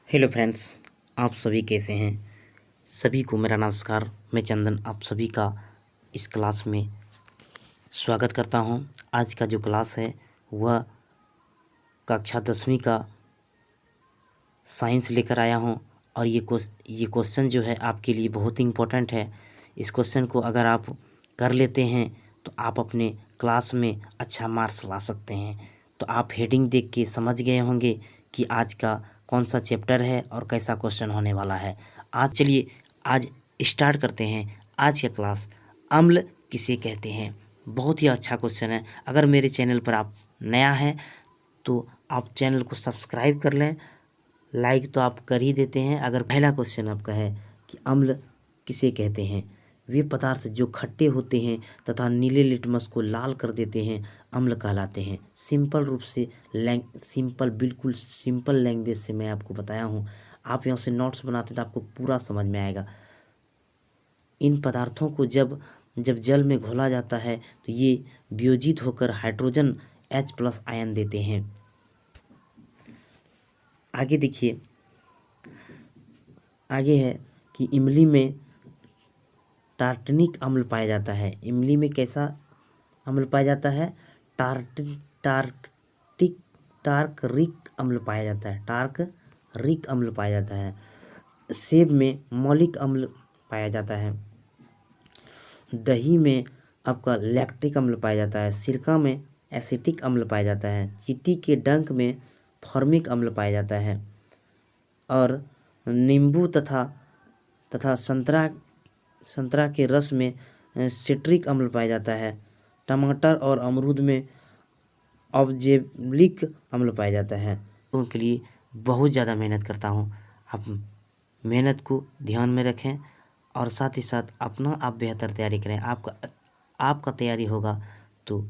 Hello friends, आप सभी कैसे हैं। सभी को मेरा नमस्कार। मैं चंदन आप सभी का इस क्लास में स्वागत करता हूं। आज का जो क्लास है वह कक्षा 10वीं का साइंस लेकर आया हूं और ये क्वेश्चन जो है आपके लिए बहुत ही इम्पोर्टेंट है। इस क्वेश्चन को अगर आप कर लेते हैं तो आप अपने क्लास में अच्छा मार्क्स ला सकते हैं। तो आप हेडिंग देख के समझ गए होंगे कि आज का कौन सा चैप्टर है और कैसा क्वेश्चन होने वाला है। आज स्टार्ट करते हैं आज का क्लास। अम्ल किसे कहते हैं। बहुत ही अच्छा क्वेश्चन है। अगर मेरे चैनल पर आप नया हैं तो आप चैनल को सब्सक्राइब कर लें। लाइक तो आप कर ही देते हैं। अगर पहला क्वेश्चन आपका है कि अम्ल किसे कहते हैं। वे पदार्थ जो खट्टे होते हैं तथा नीले लिटमस को लाल कर देते हैं अम्ल कहलाते हैं। सिंपल रूप से बिल्कुल सिंपल लैंग्वेज से मैं आपको बताया हूँ। आप यहाँ से नोट्स बनाते तो आपको पूरा समझ में आएगा। इन पदार्थों को जब जल में घोला जाता है तो ये वियोजित होकर हाइड्रोजन H+ आयन देते हैं। आगे देखिए, आगे है कि इमली में टार्टनिक अम्ल पाया जाता है। इमली में कैसा अम्ल पाया जाता है। टार्टरिक अम्ल पाया जाता है। टार्टरिक अम्ल पाया जाता है। सेब में मौलिक अम्ल पाया जाता है। दही में आपका लैक्टिक अम्ल पाया जाता है। सिरका में एसिटिक अम्ल पाया जाता है। चींटी के डंक में फॉर्मिक अम्ल पाया जाता है। और नींबू तथा संतरा के रस में सिट्रिक अम्ल पाया जाता है। टमाटर और अमरूद में ऑब्जेलिक अम्ल पाया जाता है। उनके लिए बहुत ज़्यादा मेहनत करता हूँ। आप मेहनत को ध्यान में रखें और साथ ही साथ अपना आप बेहतर तैयारी करें। आपका तैयारी होगा तो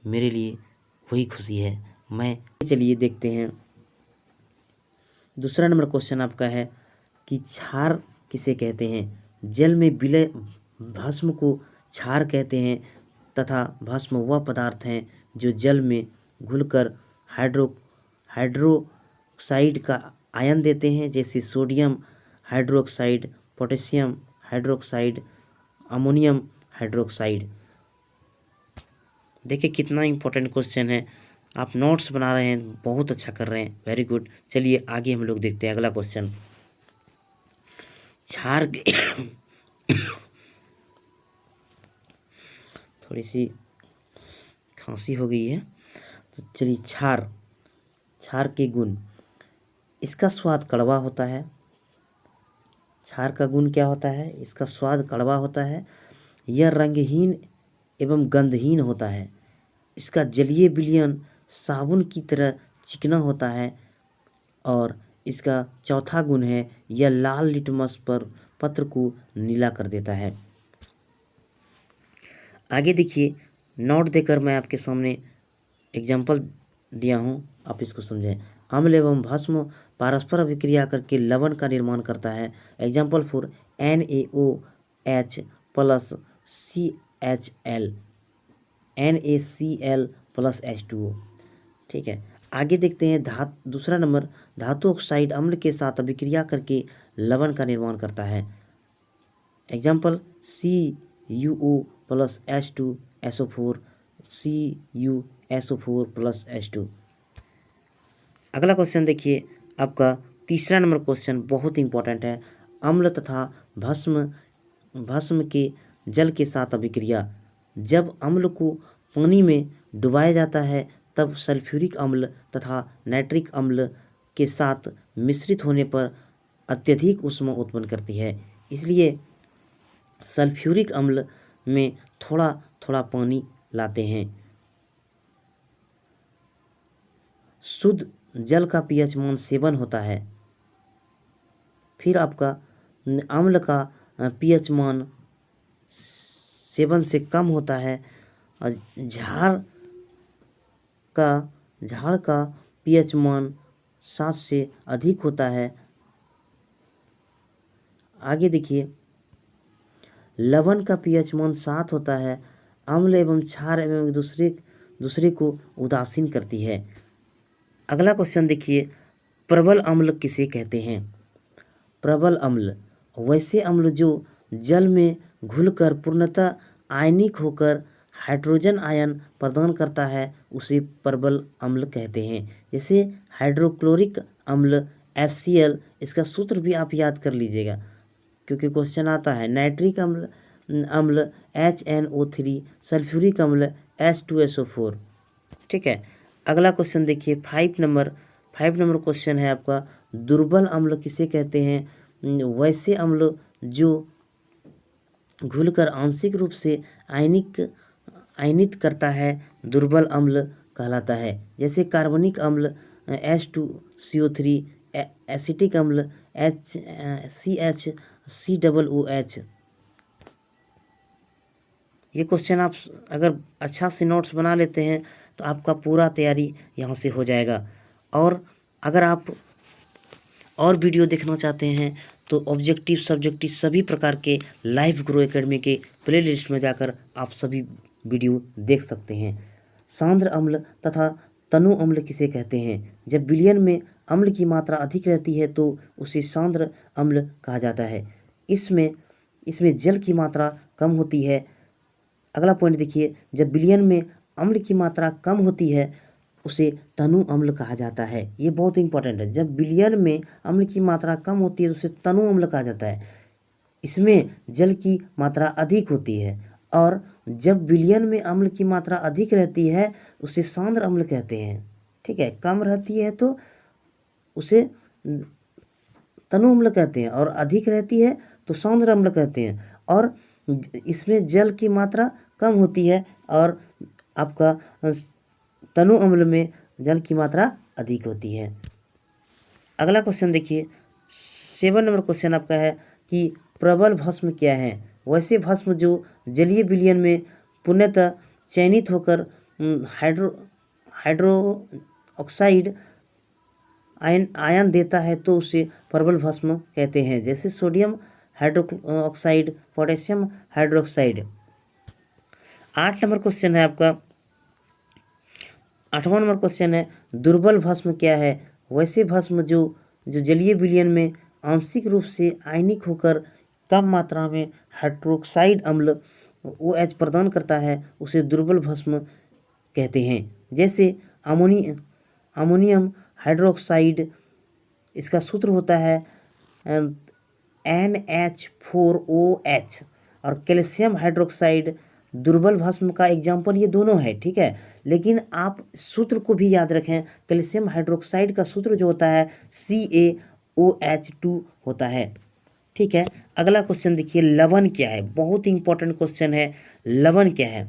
मेरे लिए वही खुशी है। चलिए देखते हैं। दूसरा नंबर क्वेश्चन आपका है कि क्षार किसे कहते हैं। जल में विलय भस्म को क्षार कहते हैं तथा भस्म वह पदार्थ हैं जो जल में घुलकर हाइड्रोक्साइड का आयन देते हैं, जैसे sodium hydroxide, potassium hydroxide, ammonium hydroxide. देखिए कितना इम्पोर्टेंट क्वेश्चन है। आप नोट्स बना रहे हैं, बहुत अच्छा कर रहे हैं, वेरी गुड। चलिए आगे हम लोग देखते हैं अगला क्वेश्चन। क्षार थोड़ी सी खांसी हो गई है तो चलिए क्षार के गुण। इसका स्वाद कड़वा होता है। क्षार का गुण क्या होता है। इसका स्वाद कड़वा होता है। यह रंगहीन एवं गंधहीन होता है। इसका जलीय विलयन साबुन की तरह चिकना होता है। और इसका चौथा गुण है यह लाल लिटमस पर पत्र को नीला कर देता है। आगे देखिए, नोट देकर मैं आपके सामने एग्जाम्पल दिया हूँ, आप इसको समझें। अम्ल एवं भस्म परस्पर अभिक्रिया करके लवण का निर्माण करता है। Example for NaOH plus CHL, NaCl plus H2O। ठीक है, आगे देखते हैं। दूसरा नंबर, धातु ऑक्साइड अम्ल के साथ अभिक्रिया करके लवण का निर्माण करता है। Example CuO plus H2SO4, CuSO4 plus H2। अगला क्वेश्चन देखिए, आपका तीसरा नंबर क्वेश्चन बहुत इंपॉर्टेंट है। अम्ल तथा भस्म के जल के साथ अभिक्रिया। जब अम्ल को पानी में डुबाया जाता है तब सल्फ्यूरिक अम्ल तथा नाइट्रिक अम्ल के साथ मिश्रित होने पर अत्यधिक ऊष्मा उत्पन्न करती है। इसलिए सल्फ्यूरिक अम्ल में थोड़ा थोड़ा पानी लाते हैं। शुद्ध जल का pH मान 7 होता है। फिर आपका अम्ल का pH मान 7 से कम होता है और झाड़ का pH मान 7 से अधिक होता है। आगे देखिए, लवण का pH मान 7 होता है। अम्ल एवं क्षार एवं दूसरे को उदासीन करती है। अगला क्वेश्चन देखिए, प्रबल अम्ल किसे कहते हैं? प्रबल अम्ल वैसे अम्ल जो जल में घुलकर पूर्णतः आयनिक होकर हाइड्रोजन आयन प्रदान करता है उसे प्रबल अम्ल कहते हैं। जैसे हाइड्रोक्लोरिक अम्ल HCl, इसका सूत्र भी आप याद कर लीजिएगा क्योंकि क्वेश्चन आता है। नाइट्रिक अम्ल अम्ल HNO3, सल्फ्यूरिक अम्ल H2SO4। ठीक है, अगला क्वेश्चन देखिए 5 नंबर क्वेश्चन है आपका, दुर्बल अम्ल किसे कहते हैं? वैसे अम्ल जो घुलकर आंशिक रूप से आयनित करता है दुर्बल अम्ल कहलाता है। जैसे कार्बनिक अम्ल H2CO3, एसिटिक अम्ल CHCOOH। ये क्वेश्चन आप अगर अच्छा से नोट्स बना लेते हैं तो आपका पूरा तैयारी यहाँ से हो जाएगा। और अगर आप और वीडियो देखना चाहते हैं तो ऑब्जेक्टिव सब्जेक्टिव सभी प्रकार के लाइव ग्रो एकेडमी के प्लेलिस्ट में जाकर आप सभी वीडियो देख सकते हैं। सांद्र अम्ल तथा तनु अम्ल किसे कहते हैं? जब विलयन में अम्ल की मात्रा अधिक रहती है तो उसे सांद्र अम्ल कहा जाता है। इसमें जल की मात्रा कम होती है। अगला पॉइंट देखिए, जब विलयन में अम्ल की मात्रा कम होती है उसे तनु अम्ल कहा जाता है। ये बहुत इंपॉर्टेंट है। जब विलयन में अम्ल की मात्रा कम होती है तो उसे तनु अम्ल कहा जाता है। इसमें जल की मात्रा अधिक होती है। और जब विलयन में अम्ल की मात्रा अधिक रहती है उसे सांद्र अम्ल कहते हैं। ठीक है, कम रहती है तो उसे तनु अम्ल कहते हैं और अधिक रहती है तो सांद्र अम्ल कहते हैं। और इसमें जल की मात्रा कम होती है और आपका तनु अम्ल में जल की मात्रा अधिक होती है। अगला क्वेश्चन देखिए 7 नंबर क्वेश्चन आपका है कि प्रबल भस्म क्या है? वैसे भस्म जो जलीय विलयन में पूर्णतः चयनित होकर हाइड्रोक्साइड आयन देता है तो उसे प्रबल भस्म कहते हैं। जैसे sodium hydroxide, potassium hydroxide. 8 number question है आपका, 8वां नंबर क्वेश्चन है, दुर्बल भस्म क्या है? वैसे भस्म जो जलीय विलयन में आंशिक रूप से आयनिक होकर कम मात्रा में हाइड्रोक्साइड अम्ल OH प्रदान करता है उसे दुर्बल भस्म कहते हैं। जैसे अमोनियम हाइड्रोक्साइड, इसका सूत्र होता है NH4OH। और कैल्शियम हाइड्रोक्साइड दुर्बल भस्म का एग्जाम्पल ये दोनों है। ठीक है, लेकिन आप सूत्र को भी याद रखें। कैल्शियम हाइड्रोक्साइड का सूत्र जो होता है CaOH2 होता है। ठीक है, अगला क्वेश्चन देखिए, लवण क्या है? बहुत इंपॉर्टेंट क्वेश्चन है। लवण क्या है?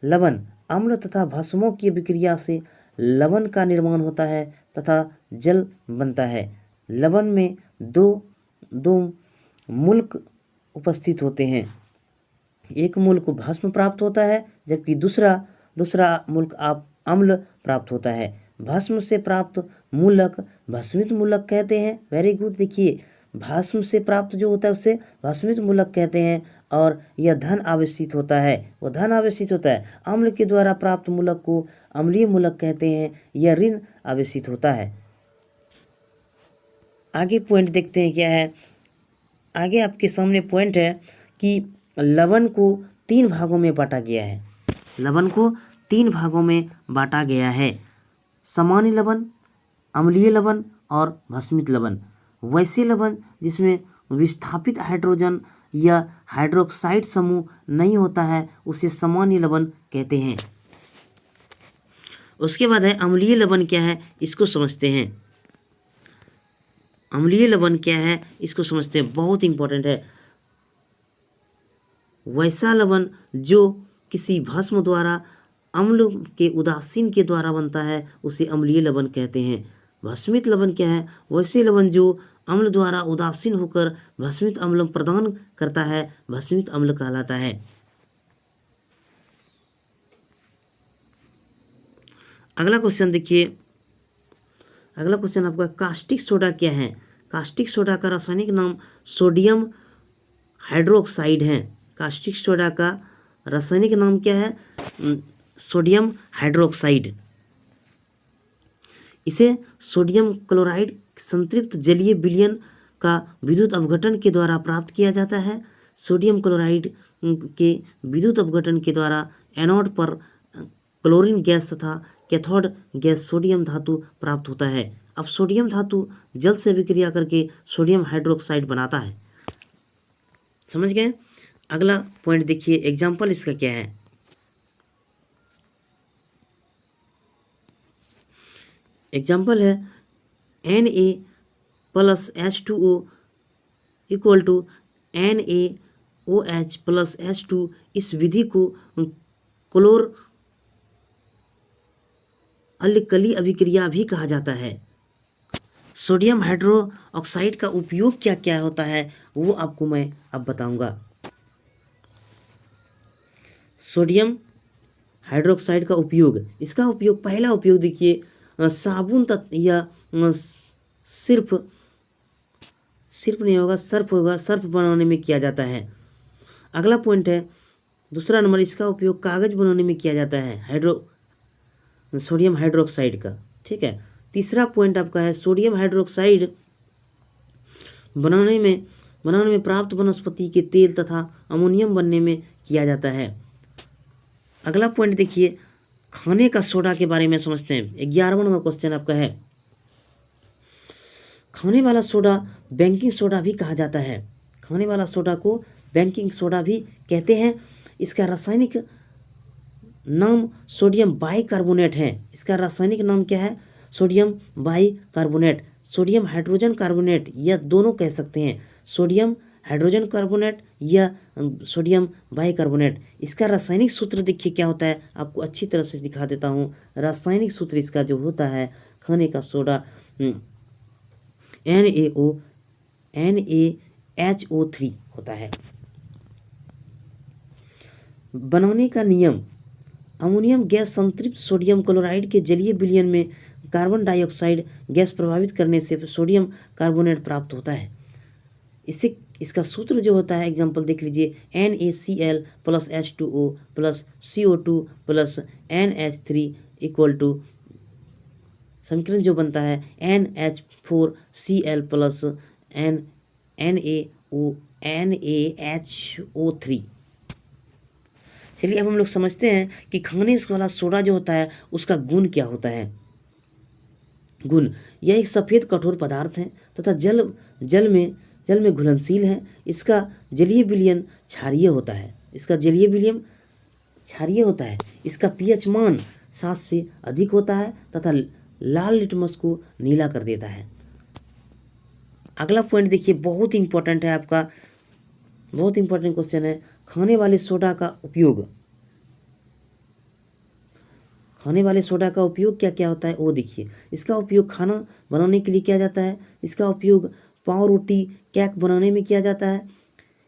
लवण अम्ल तथा भस्मों की विक्रिया से लवण का निर्माण होता है तथा जल बनता है। लवण में दो मूलक उपस्थित होते हैं। एक मूलक भस्म प्राप्त होता है जबकि दूसरा मूलक अम्ल प्राप्त होता है। भस्म से प्राप्त मूलक भस्मित मूलक कहते हैं। Very good. देखिए, भस्म से प्राप्त जो होता है उसे भस्मित मूलक कहते हैं और यह धन आवेशित होता है, वो धन आवेशित होता है। अम्ल के द्वारा प्राप्त मूलक को अम्लीय मूलक कहते हैं, यह ऋण आवेशित होता है। आगे पॉइंट देखते हैं क्या है। आगे आपके सामने पॉइंट है कि लवण को 3 भागों में बांटा गया है। लवण को 3 भागों में बांटा गया है, सामान्य लवण, अम्लीय लवण और भस्मित लवण। वैसे लवण जिसमें विस्थापित हाइड्रोजन या हाइड्रोक्साइड समूह नहीं होता है उसे सामान्य लवण कहते हैं। उसके बाद है अम्लीय लवण क्या है, इसको समझते हैं। अम्लीय लवण क्या है इसको समझते हैं, बहुत इंपॉर्टेंट है। वैसा लवण जो किसी भस्म द्वारा अम्ल के उदासीन के द्वारा बनता है उसे अम्लीय लवण कहते हैं। भस्मित लवण क्या है? वैसे लवण जो अम्ल द्वारा उदासीन होकर भस्मित अम्ल प्रदान करता है भस्मित अम्ल कहलाता है। अगला क्वेश्चन देखिए। अगला क्वेश्चन आपका, कास्टिक सोडा क्या है? कास्टिक सोडा का रासायनिक नाम सोडियम हाइड्रोक्साइड है। कास्टिक सोडा का रासायनिक नाम क्या है? Sodium hydroxide. इसे सोडियम क्लोराइड संतृप्त जलीय विलयन का विद्युत अपघटन के द्वारा प्राप्त किया जाता है। सोडियम क्लोराइड के विद्युत अपघटन के द्वारा एनोड पर क्लोरीन गैस तथा कैथोड गैस सोडियम धातु प्राप्त होता है। अब सोडियम धातु जल से विक्रिया करके सोडियम हाइड्रोक्साइड बनाता है। समझ गए? अगला पॉइंट देखिए, एग्जाम्पल इसका क्या है। एग्जाम्पल है Na+H2O इक्वल टू NaOH+H2। इस विधि को क्लोर अल्कली अभिक्रिया भी कहा जाता है। सोडियम हाइड्रोक्साइड का उपयोग क्या क्या होता है वो आपको मैं अब बताऊंगा। सोडियम हाइड्रोक्साइड का उपयोग, इसका उपयोग, पहला उपयोग देखिए, साबुन या सिर्फ नहीं होगा, सर्फ होगा, सर्फ बनाने में किया जाता है। अगला पॉइंट है, दूसरा नंबर, इसका उपयोग कागज बनाने में किया जाता है सोडियम हाइड्रोक्साइड का। ठीक है। तीसरा पॉइंट आपका है, सोडियम हाइड्रोक्साइड बनाने में प्राप्त वनस्पति के तेल तथा अमोनियम बनने में किया जाता है। अगला पॉइंट देखिए, खाने का सोडा के बारे में समझते हैं। 11वां नंबर क्वेश्चन आपका है, खाने वाला सोडा बेकिंग सोडा भी कहा जाता है। खाने वाला सोडा को बेकिंग सोडा भी कहते हैं। इसका रासायनिक नाम सोडियम बाइकार्बोनेट है। इसका रासायनिक नाम क्या है? Sodium bicarbonate, sodium hydrogen carbonate, या दोनों कह सकते हैं, सोडियम हाइड्रोजन कार्बोनेट या सोडियम बाइकार्बोनेट। इसका रासायनिक सूत्र देखिए क्या होता है, आपको अच्छी तरह से दिखा देता हूँ। रासायनिक सूत्र इसका जो होता है खाने का सोडा, NaHO3 होता है। बनाने का नियम, अमोनियम गैस संतृप्त सोडियम क्लोराइड के जलीय विलयन में कार्बन डाइऑक्साइड गैस प्रभावित करने से सोडियम कार्बोनेट प्राप्त होता है। इसका सूत्र जो होता है, एग्जांपल देख लीजिए, NaCl+H2O CO2 इक्वल टू समीकरण जो बनता है NH4Cl NaHO3। चलिए अब हम लोग समझते हैं कि खाने वाला सोडा जो होता है उसका गुण क्या होता है। गुण, यह एक सफ़ेद कठोर पदार्थ है तथा जल में घुलनशील है। इसका जलीय विलयन क्षारीय होता है। इसका pH मान 7 से अधिक होता है तथा लाल लिटमस को नीला कर देता है। अगला पॉइंट देखिए, बहुत इंपॉर्टेंट है आपका, बहुत इंपॉर्टेंट क्वेश्चन है। खाने वाले सोडा का उपयोग क्या क्या होता है वो देखिए। इसका उपयोग खाना बनाने के लिए किया जाता है। इसका उपयोग पाव रोटी केक बनाने में किया जाता है।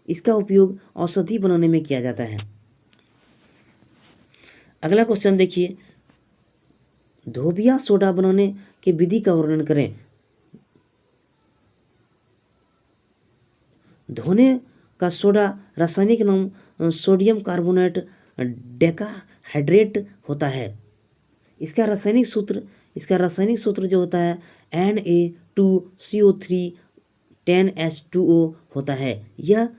इसका उपयोग औषधि बनाने में किया जाता है। अगला क्वेश्चन देखिए, धोबिया सोडा बनाने की विधि का वर्णन करें। धोने का सोडा रासायनिक नाम सोडियम कार्बोनेट डेकाहाइड्रेट होता है। इसका रासायनिक सूत्र जो होता है Na2CO3 10H2O होता है। यह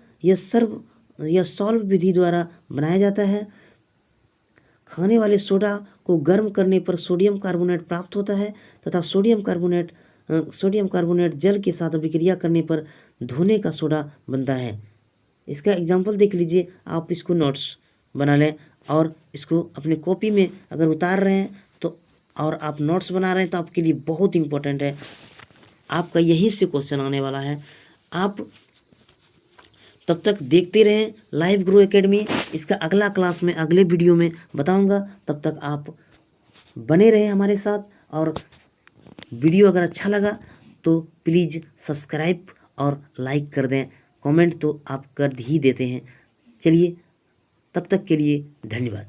सॉल्व विधि द्वारा बनाया जाता है। खाने वाले सोडा को गर्म करने पर सोडियम कार्बोनेट प्राप्त होता है तथा सोडियम कार्बोनेट जल के साथ अभिक्रिया करने पर धोने का सोडा बनता है। इसका एग्जाम्पल देख लीजिए, आप इसको नोट्स बना लें और इसको अपने कॉपी में अगर उतार रहे हैं तो, और आप नोट्स बना रहे हैं तो आपके लिए बहुत इंपॉर्टेंट है। आपका यहीं से क्वेश्चन आने वाला है। आप तब तक देखते रहें लाइव ग्रो एकेडमी। इसका अगला क्लास में अगले वीडियो में बताऊंगा। तब तक आप बने रहें हमारे साथ, और वीडियो अगर अच्छा लगा तो प्लीज़ सब्सक्राइब और लाइक कर दें। कमेंट तो आप कर ही देते हैं। चलिए, तब तक के लिए धन्यवाद।